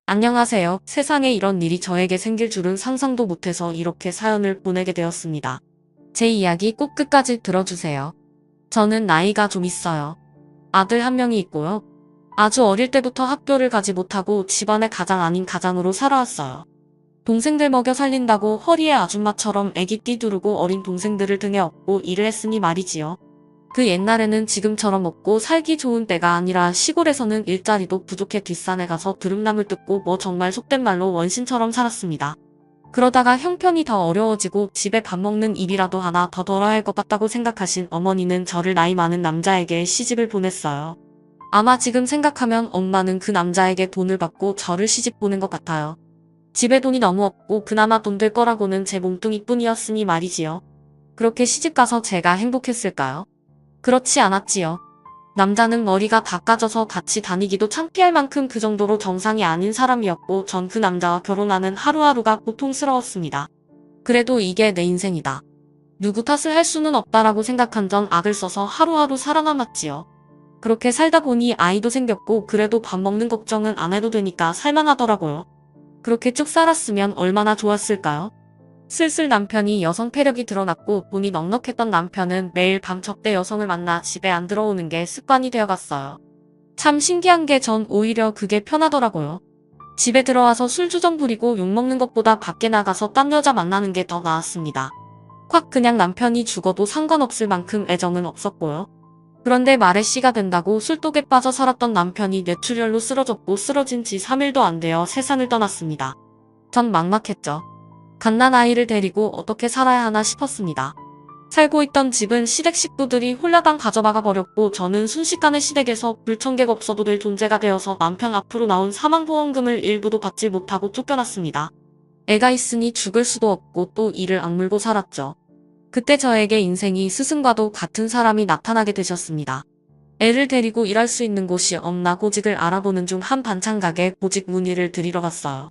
안녕하세요. 세상에 이런 일이 저에게 생길 줄은 상상도 못해서 이렇게 사연을 보내게 되었습니다. 제 이야기 꼭 끝까지 들어주세요. 저는 나이가 좀 있어요. 아들 한 명이 있고요. 아주 어릴 때부터 학교를 가지 못하고 집안의 가장 아닌 가장으로 살아왔어요. 동생들 먹여 살린다고 허리에 아줌마처럼 애기 띠두르고 어린 동생들을 등에 업고 일을 했으니 말이지요. 그 옛날에는 지금처럼 먹고 살기 좋은 때가 아니라 시골에서는 일자리도 부족해 뒷산에 가서 드름나물 뜯고 뭐 정말 속된 말로 원신처럼 살았습니다. 그러다가 형편이 더 어려워지고 집에 밥 먹는 입이라도 하나 더 덜어야 할 것 같다고 생각하신 어머니는 저를 나이 많은 남자에게 시집을 보냈어요. 아마 지금 생각하면 엄마는 그 남자에게 돈을 받고 저를 시집 보낸 것 같아요. 집에 돈이 너무 없고 그나마 돈 될 거라고는 제 몸뚱이뿐이었으니 말이지요. 그렇게 시집 가서 제가 행복했을까요? 그렇지 않았지요. 남자는 머리가 다 까져서 같이 다니기도 창피할 만큼 그 정도로 정상이 아닌 사람이었고 전 그 남자와 결혼하는 하루하루가 고통스러웠습니다. 그래도 이게 내 인생이다. 누구 탓을 할 수는 없다라고 생각한 전 악을 써서 하루하루 살아남았지요. 그렇게 살다 보니 아이도 생겼고 그래도 밥 먹는 걱정은 안 해도 되니까 살만하더라고요. 그렇게 쭉 살았으면 얼마나 좋았을까요? 슬슬 남편이 여성 패력이 드러났고 돈이 넉넉했던 남편은 매일 밤 적대 여성을 만나 집에 안 들어오는 게 습관이 되어갔어요. 참 신기한 게 전 오히려 그게 편하더라고요. 집에 들어와서 술주정 부리고 욕먹는 것보다 밖에 나가서 딴 여자 만나는 게 더 나았습니다. 확 그냥 남편이 죽어도 상관없을 만큼 애정은 없었고요. 그런데 말에 씨가 된다고 술독에 빠져 살았던 남편이 뇌출혈로 쓰러졌고 쓰러진 지 3일도 안 되어 세상을 떠났습니다. 전 막막했죠. 갓난아이를 데리고 어떻게 살아야 하나 싶었습니다. 살고 있던 집은 시댁 식구들이 홀라당 가져나가 버렸고 저는 순식간에 시댁에서 불청객 없어도 될 존재가 되어서 남편 앞으로 나온 사망보험금을 일부도 받지 못하고 쫓겨났습니다. 애가 있으니 죽을 수도 없고 또 이를 악물고 살았죠. 그때 저에게 인생이 스승과도 같은 사람이 나타나게 되셨습니다. 애를 데리고 일할 수 있는 곳이 없나 고직을 알아보는 중 한 반찬 가게 고직 문의를 드리러 갔어요.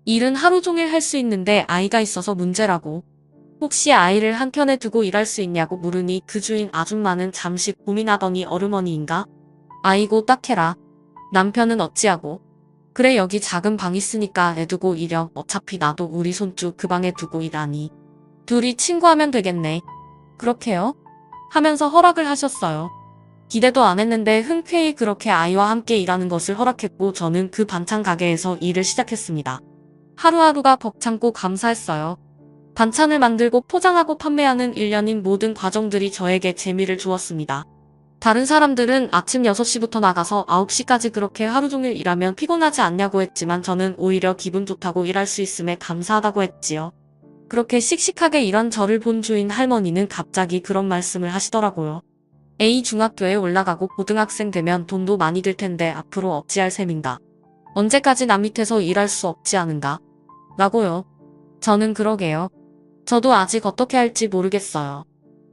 일은 하루 종일 할 수 있는데 아이가 있어서 문제라고. 혹시 아이를 한켠에 두고 일할 수 있냐고 물으니 그 주인 아줌마는 잠시 고민하더니 어르머니인가? 아이고 딱해라. 남편은 어찌하고. 그래 여기 작은 방 있으니까 애 두고 일여. 어차피 나도 우리 손주 그 방에 두고 일하니. 둘이 친구하면 되겠네. 그렇게요? 하면서 허락을 하셨어요. 기대도 안 했는데 흔쾌히 그렇게 아이와 함께 일하는 것을 허락했고 저는 그 반찬 가게에서 일을 시작했습니다. 하루하루가 벅찬고 감사했어요. 반찬을 만들고 포장하고 판매하는 일련인 모든 과정들이 저에게 재미를 주었습니다. 다른 사람들은 아침 6시부터 나가서 9시까지 그렇게 하루 종일 일하면 피곤하지 않냐고 했지만 저는 오히려 기분 좋다고 일할 수 있음에 감사하다고 했지요. 그렇게 씩씩하게 일한 저를 본 주인 할머니는 갑자기 그런 말씀을 하시더라고요. A 중학교에 올라가고 고등학생 되면 돈도 많이 들 텐데 앞으로 어찌할 셈인가. 언제까지 남 밑에서 일할 수 없지 않은가. 라고요. 저는 그러게요. 저도 아직 어떻게 할지 모르겠어요.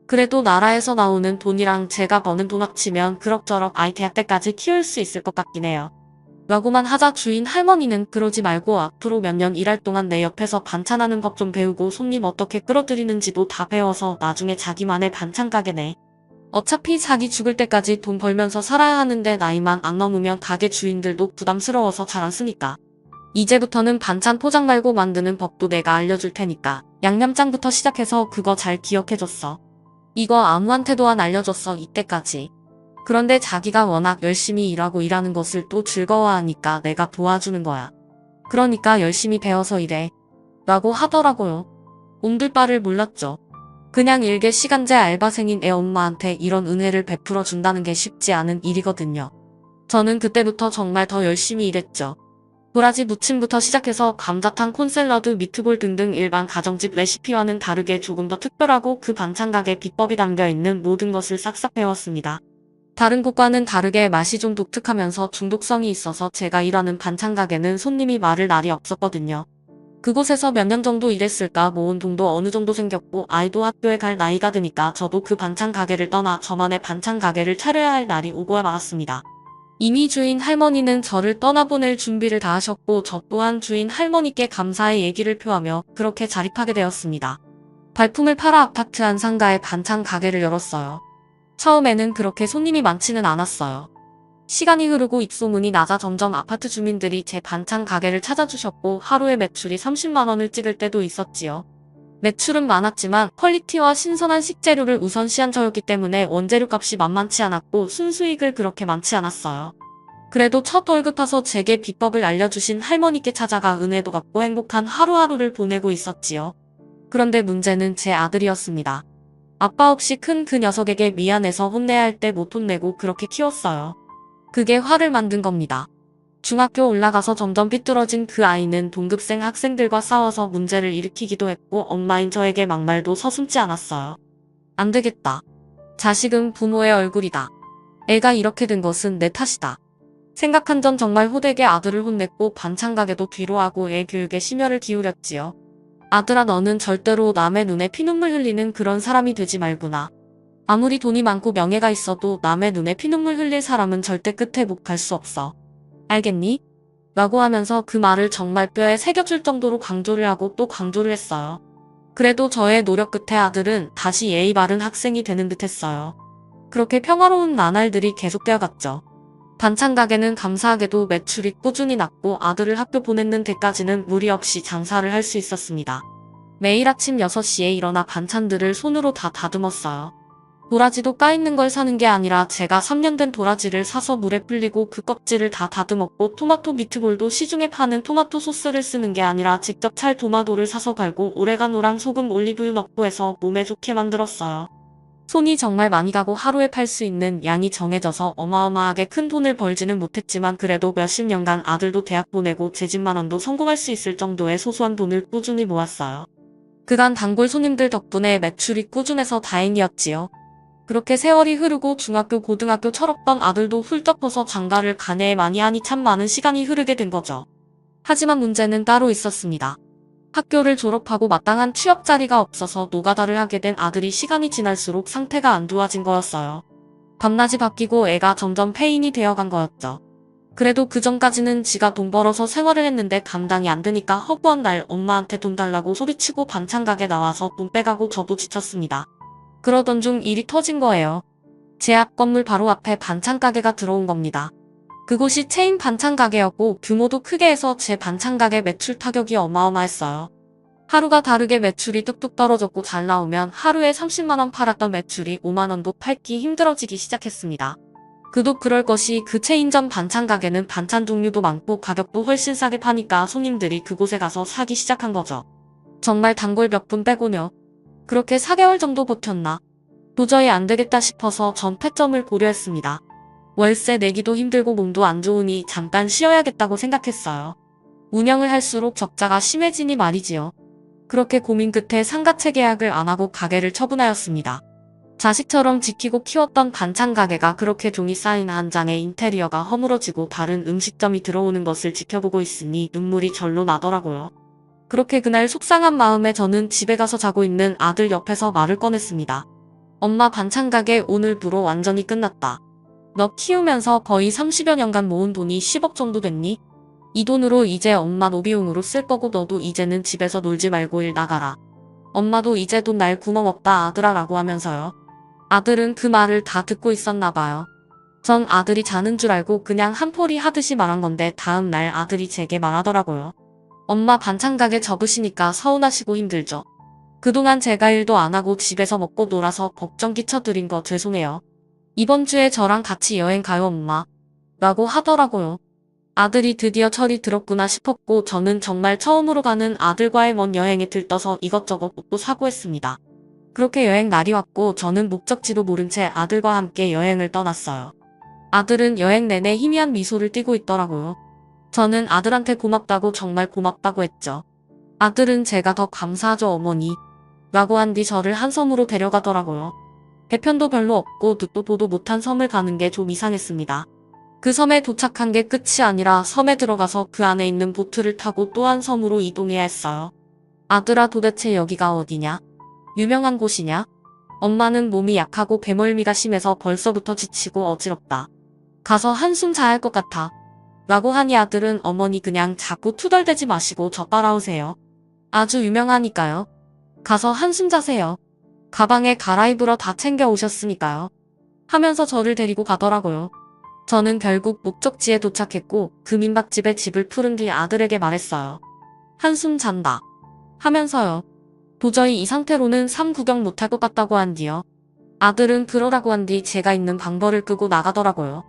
그래도 나라에서 나오는 돈이랑 제가 버는 돈 합치면 그럭저럭 아이 대학 때까지 키울 수 있을 것 같긴 해요. 라고만 하자 주인 할머니는 그러지 말고 앞으로 몇 년 일할 동안 내 옆에서 반찬하는 법 좀 배우고 손님 어떻게 끌어들이는지도 다 배워서 나중에 자기만의 반찬 가게 내. 어차피 자기 죽을 때까지 돈 벌면서 살아야 하는데 나이만 안 넘으면 가게 주인들도 부담스러워서 잘 안 쓰니까. 이제부터는 반찬 포장 말고 만드는 법도 내가 알려줄 테니까 양념장부터 시작해서 그거 잘 기억해줬어. 이거 아무한테도 안 알려줬어 이때까지. 그런데 자기가 워낙 열심히 일하고 일하는 것을 또 즐거워하니까 내가 도와주는 거야. 그러니까 열심히 배워서 일해. 라고 하더라고요. 옴둘 바를 몰랐죠. 그냥 일개 시간제 알바생인 애 엄마한테 이런 은혜를 베풀어 준다는 게 쉽지 않은 일이거든요. 저는 그때부터 정말 더 열심히 일했죠. 도라지 무침부터 시작해서 감자탕, 콘샐러드, 미트볼 등등 일반 가정집 레시피와는 다르게 조금 더 특별하고 그 반찬 가게 비법이 담겨있는 모든 것을 싹싹 배웠습니다. 다른 곳과는 다르게 맛이 좀 독특하면서 중독성이 있어서 제가 일하는 반찬 가게는 손님이 마를 날이 없었거든요. 그곳에서 몇 년 정도 일했을까 모은 돈도 어느 정도 생겼고 아이도 학교에 갈 나이가 드니까 저도 그 반찬 가게를 떠나 저만의 반찬 가게를 차려야 할 날이 오고 말았습니다. 이미 주인 할머니는 저를 떠나보낼 준비를 다 하셨고 저 또한 주인 할머니께 감사의 얘기를 표하며 그렇게 자립하게 되었습니다. 발품을 팔아 아파트 한 상가에 반찬 가게를 열었어요. 처음에는 그렇게 손님이 많지는 않았어요. 시간이 흐르고 입소문이 나자 점점 아파트 주민들이 제 반찬 가게를 찾아주셨고 하루에 매출이 30만 원을 찍을 때도 있었지요. 매출은 많았지만 퀄리티와 신선한 식재료를 우선시한 저였기 때문에 원재료 값이 만만치 않았고 순수익을 그렇게 많지 않았어요. 그래도 첫 월급 타서 제게 비법을 알려주신 할머니께 찾아가 은혜도 갚고 행복한 하루하루를 보내고 있었지요. 그런데 문제는 제 아들이었습니다. 아빠 없이 큰 그 녀석에게 미안해서 혼내야 할 때 못 혼내고 그렇게 키웠어요. 그게 화를 만든 겁니다. 중학교 올라가서 점점 삐뚤어진 그 아이는 동급생 학생들과 싸워서 문제를 일으키기도 했고 엄마인 저에게 막말도 서슴지 않았어요. 안 되겠다. 자식은 부모의 얼굴이다. 애가 이렇게 된 것은 내 탓이다. 생각한 전 정말 호되게 아들을 혼냈고 반찬 가게도 뒤로하고 애 교육에 심혈을 기울였지요. 아들아, 너는 절대로 남의 눈에 피눈물 흘리는 그런 사람이 되지 말구나. 아무리 돈이 많고 명예가 있어도 남의 눈에 피눈물 흘릴 사람은 절대 끝에 못 갈 수 없어. 알겠니? 라고 하면서 그 말을 정말 뼈에 새겨줄 정도로 강조를 하고 또 강조를 했어요. 그래도 저의 노력 끝에 아들은 다시 예의 바른 학생이 되는 듯 했어요. 그렇게 평화로운 나날들이 계속되어 갔죠. 반찬 가게는 감사하게도 매출이 꾸준히 났고 아들을 학교 보내는 데까지는 무리 없이 장사를 할 수 있었습니다. 매일 아침 6시에 일어나 반찬들을 손으로 다 다듬었어요. 도라지도 까있는 걸 사는 게 아니라 제가 3년 된 도라지를 사서 물에 불리고 그 껍질을 다 다듬었고 토마토 미트볼도 시중에 파는 토마토 소스를 쓰는 게 아니라 직접 찰 토마토를 사서 갈고 오레가노랑 소금 올리브유 넣고 해서 몸에 좋게 만들었어요. 손이 정말 많이 가고 하루에 팔 수 있는 양이 정해져서 어마어마하게 큰 돈을 벌지는 못했지만 그래도 몇십 년간 아들도 대학 보내고 제 집만 원도 성공할 수 있을 정도의 소소한 돈을 꾸준히 모았어요. 그간 단골 손님들 덕분에 매출이 꾸준해서 다행이었지요. 그렇게 세월이 흐르고 중학교 고등학교 철없던 아들도 훌쩍 커서 장가를 가네 많이 하니 참 많은 시간이 흐르게 된 거죠. 하지만 문제는 따로 있었습니다. 학교를 졸업하고 마땅한 취업 자리가 없어서 노가다를 하게 된 아들이 시간이 지날수록 상태가 안 좋아진 거였어요. 밤낮이 바뀌고 애가 점점 폐인이 되어간 거였죠. 그래도 그 전까지는 지가 돈 벌어서 생활을 했는데 감당이 안 되니까 허구한 날 엄마한테 돈 달라고 소리치고 반찬 가게 나와서 돈 빼가고 저도 지쳤습니다. 그러던 중 일이 터진 거예요. 제 앞 건물 바로 앞에 반찬 가게가 들어온 겁니다. 그곳이 체인 반찬 가게였고 규모도 크게 해서 제 반찬 가게 매출 타격이 어마어마했어요. 하루가 다르게 매출이 뚝뚝 떨어졌고 잘 나오면 하루에 30만 원 팔았던 매출이 5만 원도 팔기 힘들어지기 시작했습니다. 그도 그럴 것이 그 체인점 반찬 가게는 반찬 종류도 많고 가격도 훨씬 싸게 파니까 손님들이 그곳에 가서 사기 시작한 거죠. 정말 단골 몇 분 빼고요. 그렇게 4개월 정도 버텼나. 도저히 안 되겠다 싶어서 전 폐점을 고려했습니다. 월세 내기도 힘들고 몸도 안 좋으니 잠깐 쉬어야겠다고 생각했어요. 운영을 할수록 적자가 심해지니 말이지요. 그렇게 고민 끝에 상가채 계약을 안 하고 가게를 처분하였습니다. 자식처럼 지키고 키웠던 반찬 가게가 그렇게 종이 쌓인 한 장의 인테리어가 허물어지고 다른 음식점이 들어오는 것을 지켜보고 있으니 눈물이 절로 나더라고요. 그렇게 그날 속상한 마음에 저는 집에 가서 자고 있는 아들 옆에서 말을 꺼냈습니다. 엄마, 반찬 가게 오늘부로 완전히 끝났다. 너 키우면서 거의 30여 년간 모은 돈이 10억 정도 됐니? 이 돈으로 이제 엄마 노비용으로 쓸 거고 너도 이제는 집에서 놀지 말고 일 나가라. 엄마도 이제 돈 날 구멍 없다 아들아 라고 하면서요. 아들은 그 말을 다 듣고 있었나 봐요. 전 아들이 자는 줄 알고 그냥 한포리 하듯이 말한 건데 다음 날 아들이 제게 말하더라고요. 엄마, 반찬 가게 접으시니까 서운하시고 힘들죠. 그동안 제가 일도 안 하고 집에서 먹고 놀아서 걱정 끼쳐드린 거 죄송해요. 이번 주에 저랑 같이 여행 가요 엄마. 라고 하더라고요. 아들이 드디어 철이 들었구나 싶었고 저는 정말 처음으로 가는 아들과의 먼 여행에 들떠서 이것저것 옷도 사고 했습니다. 그렇게 여행 날이 왔고 저는 목적지도 모른 채 아들과 함께 여행을 떠났어요. 아들은 여행 내내 희미한 미소를 띠고 있더라고요. 저는 아들한테 고맙다고 정말 고맙다고 했죠. 아들은 제가 더 감사하죠 어머니. 라고 한 뒤 저를 한 섬으로 데려가더라고요. 배편도 별로 없고 듣도 보도 못한 섬을 가는 게 좀 이상했습니다. 그 섬에 도착한 게 끝이 아니라 섬에 들어가서 그 안에 있는 보트를 타고 또 한 섬으로 이동해야 했어요. 아들아, 도대체 여기가 어디냐? 유명한 곳이냐? 엄마는 몸이 약하고 배멀미가 심해서 벌써부터 지치고 어지럽다. 가서 한숨 자야 할 것 같아. 라고 하니 아들은 어머니 그냥 자꾸 투덜대지 마시고 저 따라오세요. 아주 유명하니까요. 가서 한숨 자세요. 가방에 갈아입으러 다 챙겨 오셨으니까요. 하면서 저를 데리고 가더라고요. 저는 결국 목적지에 도착했고 그 민박집에 집을 푸른 뒤 아들에게 말했어요. 한숨 잔다. 하면서요. 도저히 이 상태로는 삶 구경 못할 것 같다고 한 뒤요. 아들은 그러라고 한 뒤 제가 있는 방벌을 끄고 나가더라고요.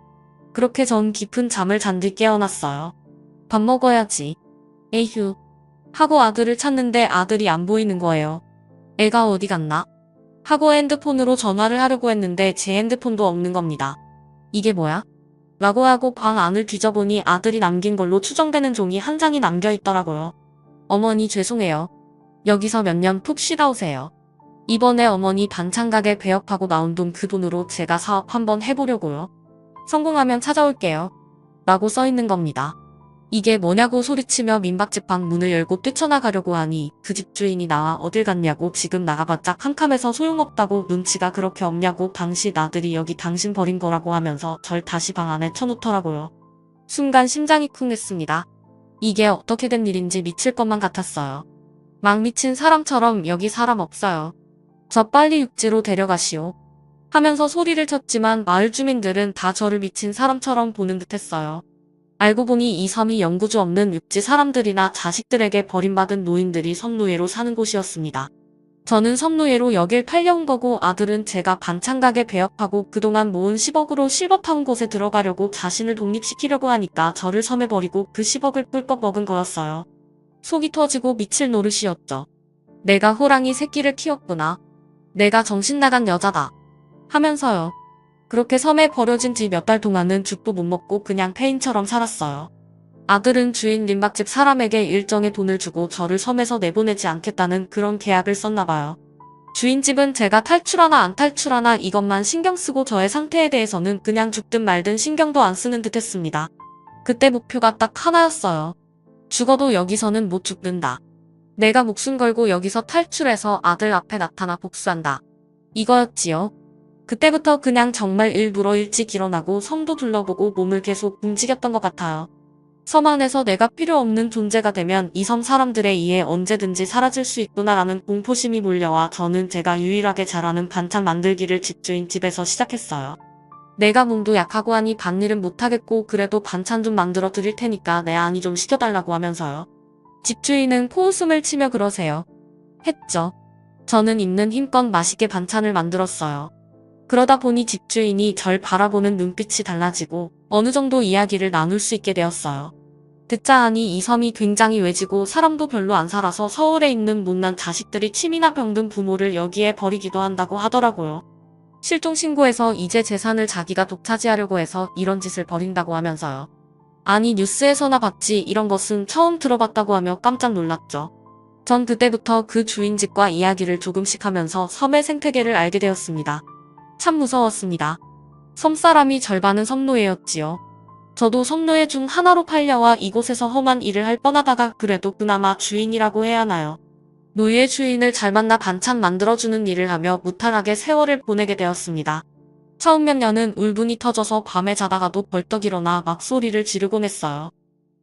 그렇게 전 깊은 잠을 잔 뒤 깨어났어요. 밥 먹어야지. 에휴. 하고 아들을 찾는데 아들이 안 보이는 거예요. 애가 어디 갔나? 하고 핸드폰으로 전화를 하려고 했는데 제 핸드폰도 없는 겁니다. 이게 뭐야? 라고 하고 방 안을 뒤져보니 아들이 남긴 걸로 추정되는 종이 한 장이 남겨 있더라고요. 어머니 죄송해요. 여기서 몇 년 푹 쉬다 오세요. 이번에 어머니 반찬 가게 배업하고 나온 돈 그 돈으로 제가 사업 한번 해보려고요. 성공하면 찾아올게요. 라고 써있는 겁니다. 이게 뭐냐고 소리치며 민박집 방 문을 열고 뛰쳐나가려고 하니 그 집주인이 나와 어딜 갔냐고 지금 나가봤자 캄캄해서 소용없다고 눈치가 그렇게 없냐고 당신 아들이 여기 당신 버린 거라고 하면서 절 다시 방 안에 쳐놓더라고요. 순간 심장이 쿵 했습니다. 이게 어떻게 된 일인지 미칠 것만 같았어요. 막 미친 사람처럼 여기 사람 없어요. 저 빨리 육지로 데려가시오. 하면서 소리를 쳤지만 마을 주민들은 다 저를 미친 사람처럼 보는 듯 했어요. 알고 보니 이 섬이 영구주 없는 육지 사람들이나 자식들에게 버림받은 노인들이 섬노예로 사는 곳이었습니다. 저는 섬노예로 여길 팔려온 거고 아들은 제가 반찬 가게 배업하고 그동안 모은 10억으로 실버타운 곳에 들어가려고 자신을 독립시키려고 하니까 저를 섬에 버리고 그 10억을 꿀꺽 먹은 거였어요. 속이 터지고 미칠 노릇이었죠. 내가 호랑이 새끼를 키웠구나. 내가 정신 나간 여자다. 하면서요. 그렇게 섬에 버려진 지 몇 달 동안은 죽도 못 먹고 그냥 폐인처럼 살았어요. 아들은 주인 민박집 사람에게 일정의 돈을 주고 저를 섬에서 내보내지 않겠다는 그런 계약을 썼나봐요. 주인 집은 제가 탈출하나 안 탈출하나 이것만 신경 쓰고 저의 상태에 대해서는 그냥 죽든 말든 신경도 안 쓰는 듯 했습니다. 그때 목표가 딱 하나였어요. 죽어도 여기서는 못 죽는다. 내가 목숨 걸고 여기서 탈출해서 아들 앞에 나타나 복수한다. 이거였지요. 그때부터 그냥 정말 일부러 일찍 일어나고 섬도 둘러보고 몸을 계속 움직였던 것 같아요. 섬 안에서 내가 필요 없는 존재가 되면 이 섬 사람들에 의해 언제든지 사라질 수 있구나라는 공포심이 몰려와 저는 제가 유일하게 잘하는 반찬 만들기를 집주인 집에서 시작했어요. 내가 몸도 약하고 하니 밭일은 못하겠고 그래도 반찬 좀 만들어 드릴 테니까 내 아니 좀 시켜달라고 하면서요. 집주인은 코웃음을 치며 그러세요. 했죠. 저는 있는 힘껏 맛있게 반찬을 만들었어요. 그러다 보니 집주인이 절 바라보는 눈빛이 달라지고 어느 정도 이야기를 나눌 수 있게 되었어요. 듣자 하니 이 섬이 굉장히 외지고 사람도 별로 안 살아서 서울에 있는 못난 자식들이 침이나 병든 부모를 여기에 버리기도 한다고 하더라고요. 실종신고해서 이제 재산을 자기가 독차지하려고 해서 이런 짓을 벌인다고 하면서요. 아니 뉴스에서나 봤지 이런 것은 처음 들어봤다고 하며 깜짝 놀랐죠. 전 그때부터 그 주인 집과 이야기를 조금씩 하면서 섬의 생태계를 알게 되었습니다. 참 무서웠습니다. 섬사람이 절반은 섬노예였지요. 저도 섬노예 중 하나로 팔려와 이곳에서 험한 일을 할 뻔하다가 그래도 그나마 주인이라고 해야 하나요. 노예 주인을 잘 만나 반찬 만들어주는 일을 하며 무탈하게 세월을 보내게 되었습니다. 처음 몇 년은 울분이 터져서 밤에 자다가도 벌떡 일어나 막 소리를 지르곤 했어요.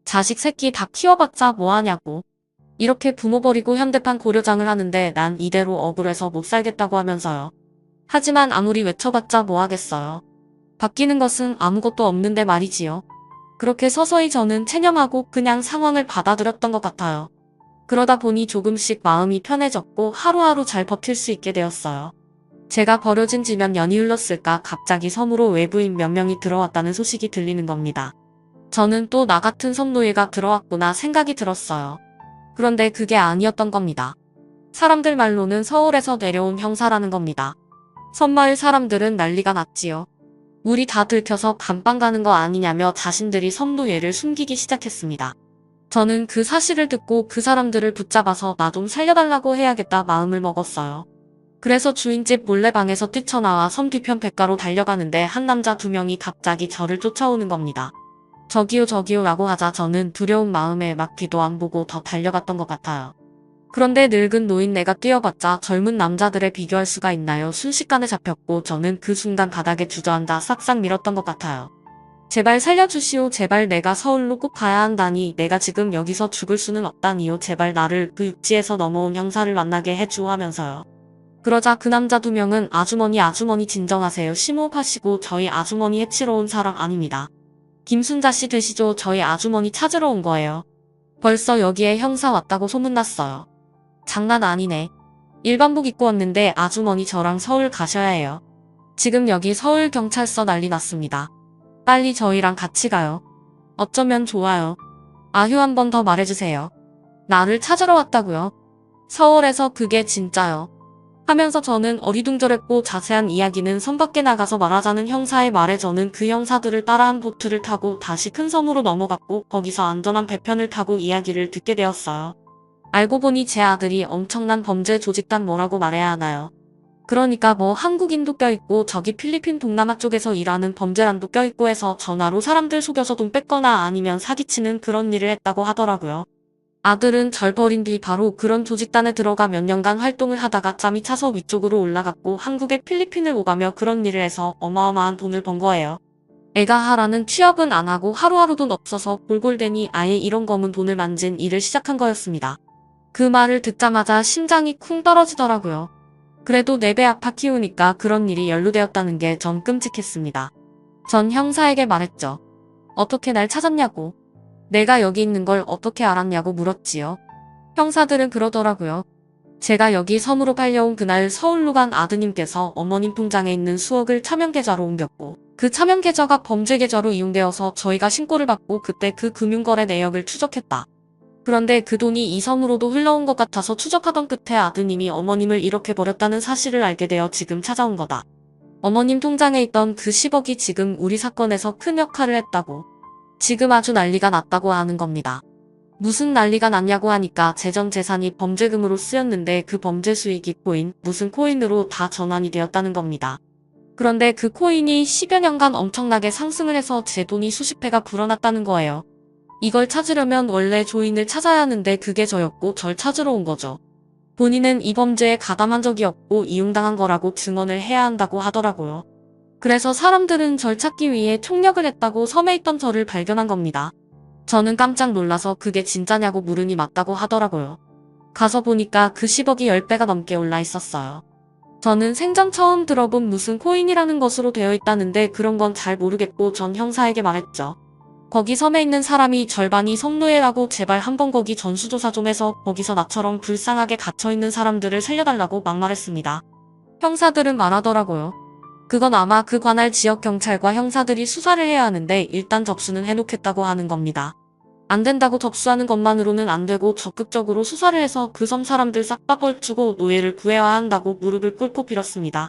자식 새끼 다 키워봤자 뭐하냐고. 이렇게 부모 버리고 현대판 고려장을 하는데 난 이대로 억울해서 못 살겠다고 하면서요. 하지만 아무리 외쳐봤자 뭐하겠어요. 바뀌는 것은 아무것도 없는데 말이지요. 그렇게 서서히 저는 체념하고 그냥 상황을 받아들였던 것 같아요. 그러다 보니 조금씩 마음이 편해졌고 하루하루 잘 버틸 수 있게 되었어요. 제가 버려진 지 몇 년이 흘렀을까 갑자기 섬으로 외부인 몇 명이 들어왔다는 소식이 들리는 겁니다. 저는 또 나 같은 섬노예가 들어왔구나 생각이 들었어요. 그런데 그게 아니었던 겁니다. 사람들 말로는 서울에서 내려온 형사라는 겁니다. 섬마을 사람들은 난리가 났지요. 우리 다 들켜서 감방 가는 거 아니냐며 자신들이 섬노예를 숨기기 시작했습니다. 저는 그 사실을 듣고 그 사람들을 붙잡아서 나 좀 살려달라고 해야겠다 마음을 먹었어요. 그래서 주인집 몰래방에서 뛰쳐나와 섬 뒤편 냇가로 달려가는데 한 남자 두 명이 갑자기 저를 쫓아오는 겁니다. 저기요 저기요 라고 하자 저는 두려운 마음에 막 뒤도 안 보고 더 달려갔던 것 같아요. 그런데 늙은 노인네가 뛰어봤자 젊은 남자들에 비교할 수가 있나요? 순식간에 잡혔고 저는 그 순간 바닥에 주저앉아 싹싹 밀었던 것 같아요. 제발 살려주시오. 제발 내가 서울로 꼭 가야 한다니. 내가 지금 여기서 죽을 수는 없다니요. 제발 나를 그 육지에서 넘어온 형사를 만나게 해주오 하면서요. 그러자 그 남자 2명은 아주머니 진정하세요. 심호흡하시고 저희 아주머니 해치러 온 사람 아닙니다. 김순자 씨 되시죠? 저희 아주머니 찾으러 온 거예요. 벌써 여기에 형사 왔다고 소문났어요. 장난 아니네. 일반복 입고 왔는데 아주머니 저랑 서울 가셔야 해요. 지금 여기 서울경찰서 난리 났습니다. 빨리 저희랑 같이 가요. 어쩌면 좋아요. 아휴 한 번 더 말해주세요. 나를 찾으러 왔다고요? 서울에서 그게 진짜요. 하면서 저는 어리둥절했고 자세한 이야기는 섬 밖에 나가서 말하자는 형사의 말에 저는 그 형사들을 따라한 보트를 타고 다시 큰 섬으로 넘어갔고 거기서 안전한 배편을 타고 이야기를 듣게 되었어요. 알고 보니 제 아들이 엄청난 범죄 조직단 뭐라고 말해야 하나요? 그러니까 뭐 한국인도 껴있고 저기 필리핀 동남아 쪽에서 일하는 범죄란도 껴있고 해서 전화로 사람들 속여서 돈 뺐거나 아니면 사기치는 그런 일을 했다고 하더라고요. 아들은 절 버린 뒤 바로 그런 조직단에 들어가 몇 년간 활동을 하다가 짬이 차서 위쪽으로 올라갔고 한국에 필리핀을 오가며 그런 일을 해서 어마어마한 돈을 번 거예요. 애가 하라는 취업은 안 하고 하루하루 돈 없어서 골골대니 아예 이런 검은 돈을 만진 일을 시작한 거였습니다. 그 말을 듣자마자 심장이 쿵 떨어지더라고요. 그래도 4배 아파 키우니까 그런 일이 연루되었다는 게 전 끔찍했습니다. 전 형사에게 말했죠. 어떻게 날 찾았냐고. 내가 여기 있는 걸 어떻게 알았냐고 물었지요. 형사들은 그러더라고요. 제가 여기 섬으로 팔려온 그날 서울로 간 아드님께서 어머님 통장에 있는 수억을 차명계좌로 옮겼고 그 차명계좌가 범죄계좌로 이용되어서 저희가 신고를 받고 그때 그 금융거래 내역을 추적했다. 그런데 그 돈이 이 섬으로도 흘러온 것 같아서 추적하던 끝에 아드님이 어머님을 이렇게 버렸다는 사실을 알게 되어 지금 찾아온 거다. 어머님 통장에 있던 그 10억이 지금 우리 사건에서 큰 역할을 했다고. 지금 아주 난리가 났다고 하는 겁니다. 무슨 난리가 났냐고 하니까 재정 재산이 범죄금으로 쓰였는데 그 범죄 수익이 코인, 무슨 코인으로 다 전환이 되었다는 겁니다. 그런데 그 코인이 10여 년간 엄청나게 상승을 해서 제 돈이 수십 배가 불어났다는 거예요. 이걸 찾으려면 원래 조인을 찾아야 하는데 그게 저였고 절 찾으러 온 거죠. 본인은 이 범죄에 가담한 적이 없고 이용당한 거라고 증언을 해야 한다고 하더라고요. 그래서 사람들은 절 찾기 위해 총력을 했다고 섬에 있던 저를 발견한 겁니다. 저는 깜짝 놀라서 그게 진짜냐고 물으니 맞다고 하더라고요. 가서 보니까 그 10억이 10배가 넘게 올라 있었어요. 저는 생전 처음 들어본 무슨 코인이라는 것으로 되어 있다는데 그런 건 잘 모르겠고 전 형사에게 말했죠. 거기 섬에 있는 사람이 절반이 성노예라고 제발 한번 거기 전수조사 좀 해서 거기서 나처럼 불쌍하게 갇혀있는 사람들을 살려달라고 막말했습니다. 형사들은 말하더라고요. 그건 아마 그 관할 지역 경찰과 형사들이 수사를 해야 하는데 일단 접수는 해놓겠다고 하는 겁니다. 안 된다고 접수하는 것만으로는 안 되고 적극적으로 수사를 해서 그 섬 사람들 싹 다 벌주고 노예를 구해야 한다고 무릎을 꿇고 빌었습니다.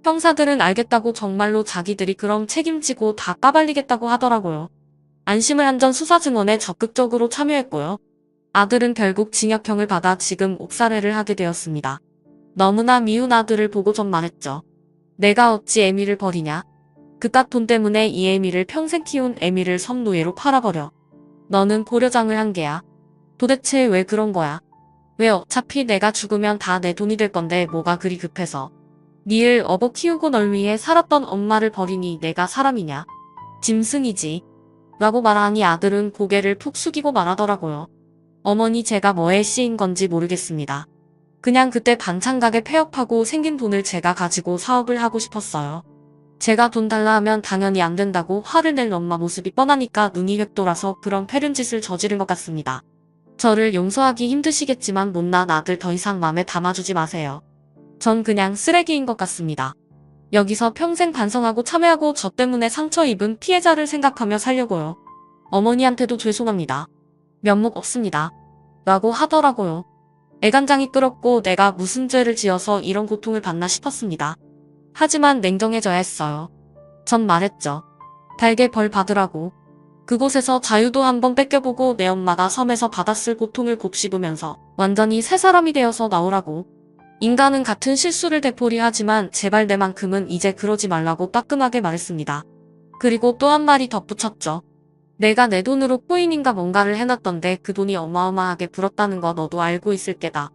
형사들은 알겠다고 정말로 자기들이 그럼 책임지고 다 까발리겠다고 하더라고요. 안심을 한 전 수사 증언에 적극적으로 참여했고요. 아들은 결국 징역형을 받아 지금 옥살해를 하게 되었습니다. 너무나 미운 아들을 보고 전 말했죠. 내가 어찌 애미를 버리냐. 그깟 돈 때문에 이 애미를 평생 키운 애미를 섬노예로 팔아버려. 너는 고려장을 한 개야. 도대체 왜 그런 거야? 왜 어차피 내가 죽으면 다 내 돈이 될 건데 뭐가 그리 급해서. 니를 업어 키우고 널 위해 살았던 엄마를 버리니 내가 사람이냐. 짐승이지. 라고 말하니 아들은 고개를 푹 숙이고 말하더라고요. 어머니 제가 뭐에 씌인 건지 모르겠습니다. 그냥 그때 반찬 가게 폐업하고 생긴 돈을 제가 가지고 사업을 하고 싶었어요. 제가 돈 달라 하면 당연히 안 된다고 화를 낼 엄마 모습이 뻔하니까 눈이 획 돌아서 그런 패륜짓을 저지른 것 같습니다. 저를 용서하기 힘드시겠지만 못난 아들 더 이상 맘에 담아주지 마세요. 전 그냥 쓰레기인 것 같습니다. 여기서 평생 반성하고 참회하고 저 때문에 상처 입은 피해자를 생각하며 살려고요. 어머니한테도 죄송합니다. 면목 없습니다. 라고 하더라고요. 애간장이 끓었고 내가 무슨 죄를 지어서 이런 고통을 받나 싶었습니다. 하지만 냉정해져야 했어요. 전 말했죠. 달게 벌 받으라고. 그곳에서 자유도 한번 뺏겨보고 내 엄마가 섬에서 받았을 고통을 곱씹으면서 완전히 새 사람이 되어서 나오라고. 인간은 같은 실수를 되풀이하지만 제발 내만큼은 이제 그러지 말라고 따끔하게 말했습니다. 그리고 또 한 마리 덧붙였죠. 내가 내 돈으로 코인인가 뭔가를 해놨던데 그 돈이 어마어마하게 불었다는 거 너도 알고 있을 게다.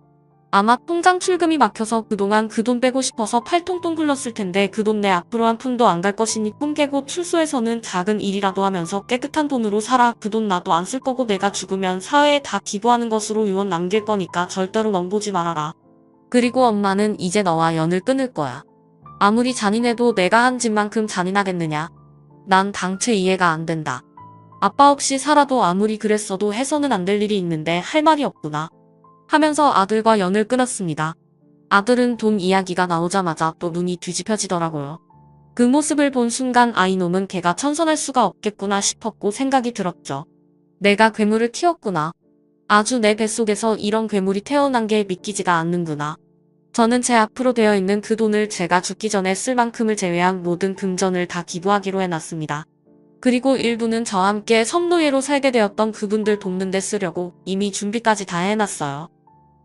아마 통장 출금이 막혀서 그동안 그 돈 빼고 싶어서 팔통통 굴렀을 텐데 그 돈 내 앞으로 한 푼도 안 갈 것이니 꿈 깨고 출소해서는 작은 일이라도 하면서 깨끗한 돈으로 살아. 그 돈 나도 안 쓸 거고 내가 죽으면 사회에 다 기부하는 것으로 유언 남길 거니까 절대로 넘보지 말아라. 그리고 엄마는 이제 너와 연을 끊을 거야. 아무리 잔인해도 내가 한 짓만큼 잔인하겠느냐? 난 당최 이해가 안 된다. 아빠 없이 살아도 아무리 그랬어도 해서는 안 될 일이 있는데 할 말이 없구나. 하면서 아들과 연을 끊었습니다. 아들은 돈 이야기가 나오자마자 또 눈이 뒤집혀지더라고요. 그 모습을 본 순간 아이놈은 걔가 천선할 수가 없겠구나 싶었고 생각이 들었죠. 내가 괴물을 키웠구나. 아주 내 뱃속에서 이런 괴물이 태어난 게 믿기지가 않는구나. 저는 제 앞으로 되어 있는 그 돈을 제가 죽기 전에 쓸 만큼을 제외한 모든 금전을 다 기부하기로 해놨습니다. 그리고 일부는 저와 함께 섬노예로 살게 되었던 그분들 돕는 데 쓰려고 이미 준비까지 다 해놨어요.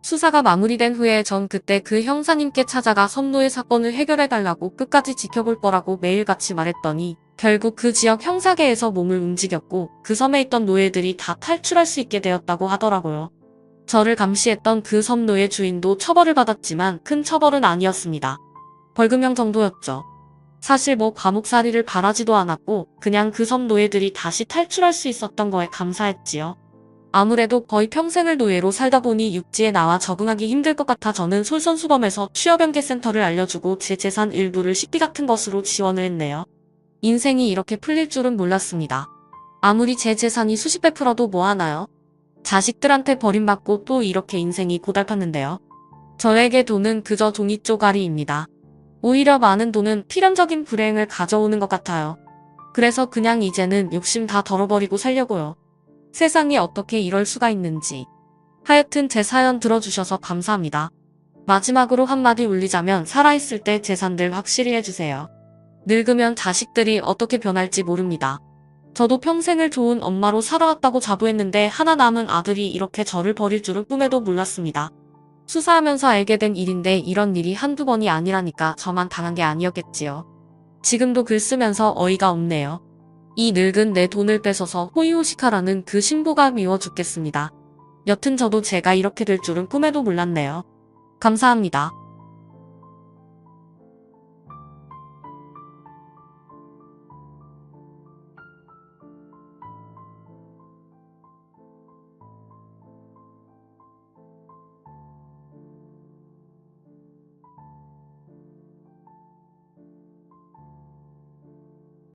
수사가 마무리된 후에 전 그때 그 형사님께 찾아가 섬노예 사건을 해결해달라고 끝까지 지켜볼 거라고 매일같이 말했더니 결국 그 지역 형사계에서 몸을 움직였고 그 섬에 있던 노예들이 다 탈출할 수 있게 되었다고 하더라고요. 저를 감시했던 그 섬 노예 주인도 처벌을 받았지만 큰 처벌은 아니었습니다. 벌금형 정도였죠. 사실 뭐 감옥살이를 바라지도 않았고 그냥 그 섬 노예들이 다시 탈출할 수 있었던 거에 감사했지요. 아무래도 거의 평생을 노예로 살다 보니 육지에 나와 적응하기 힘들 것 같아 저는 솔선수범해서 취업연계센터를 알려주고 제 재산 일부를 식비 같은 것으로 지원을 했네요. 인생이 이렇게 풀릴 줄은 몰랐습니다. 아무리 제 재산이 수십 배 풀어도 뭐하나요? 자식들한테 버림받고 또 이렇게 인생이 고달팠는데요. 저에게 돈은 그저 종이 쪼가리입니다. 오히려 많은 돈은 필연적인 불행을 가져오는 것 같아요. 그래서 그냥 이제는 욕심 다 덜어버리고 살려고요. 세상에 어떻게 이럴 수가 있는지. 하여튼 제 사연 들어주셔서 감사합니다. 마지막으로 한마디 올리자면 살아있을 때 재산들 확실히 해주세요. 늙으면 자식들이 어떻게 변할지 모릅니다. 저도 평생을 좋은 엄마로 살아왔다고 자부했는데 하나 남은 아들이 이렇게 저를 버릴 줄은 꿈에도 몰랐습니다. 수사하면서 알게 된 일인데 이런 일이 한두 번이 아니라니까 저만 당한 게 아니었겠지요. 지금도 글 쓰면서 어이가 없네요. 이 늙은 내 돈을 뺏어서 호의호식하라는 그 신부가 미워 죽겠습니다. 여튼 저도 제가 이렇게 될 줄은 꿈에도 몰랐네요. 감사합니다.